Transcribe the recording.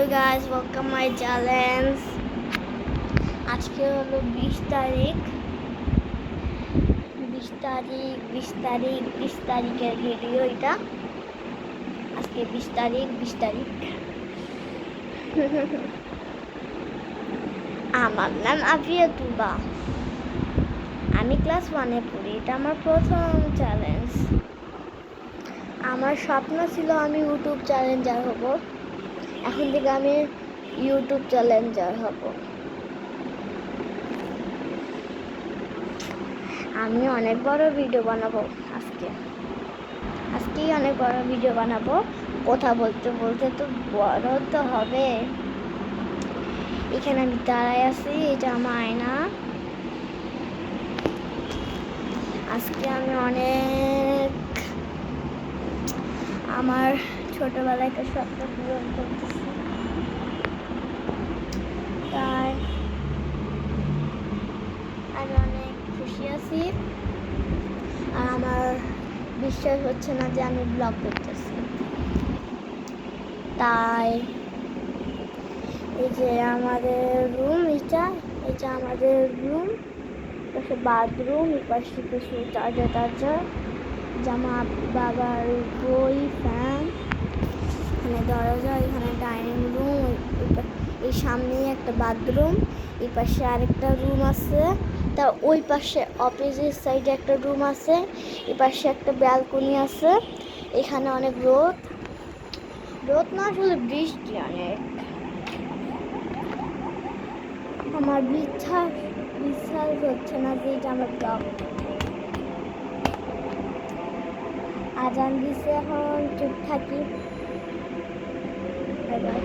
guys, welcome my challenge. আজকে হলো 20 তারিখ 20 তারিখের ভিডিও এটা। আজকে 20 তারিখ আমার নাম আফিয়া তুবা, আমি ক্লাস 1-এ পড়ি। এটা আমার প্রথম চ্যালেঞ্জ। আমার স্বপ্ন ছিল আমি ইউটিউব চ্যালেঞ্জার হব। এখন থেকে আমি ইউটিউব চ্যালেঞ্জার হব। আমি অনেক বড় ভিডিও বানাবো আজকেই অনেক বড় ভিডিও বানাবো। কথা বলতে বলতে তো বড় তো হবে। এখানে আমি দাঁড়ায় আছি, এটা আমার আয়না। আজকে আমি অনেক আমার ছোটবেলায় একটা স্বপ্ন পূরণ করতেছি, তাই আমি অনেক খুশি আছি। আর আমার বিশ্বাস হচ্ছে না যে আমি ব্লগ করতেছি। তাই এই যে আমাদের রুম, এটা আমাদের রুম, পাশে বাথরুম, পাশে কিছু চার্জার, জামা, বাবার বই, ফ্যান, এখানে দরজা, এখানে ডাইনিং রুম, এই সামনেই একটা বাথরুম, এই পাশে আরেকটা রুম আছে, তা ওই পাশে অপোজিট সাইডে একটা রুম আছে, এই পাশে একটা ব্যালকনি আছে। এখানে অনেক রোদ না, আসলে বৃষ্টি অনেক। আমার বিশ্বাস হচ্ছে না যে এটা আমার ব্লগ। আজান দিছে, এখন চুপ থাকি। Bye bye.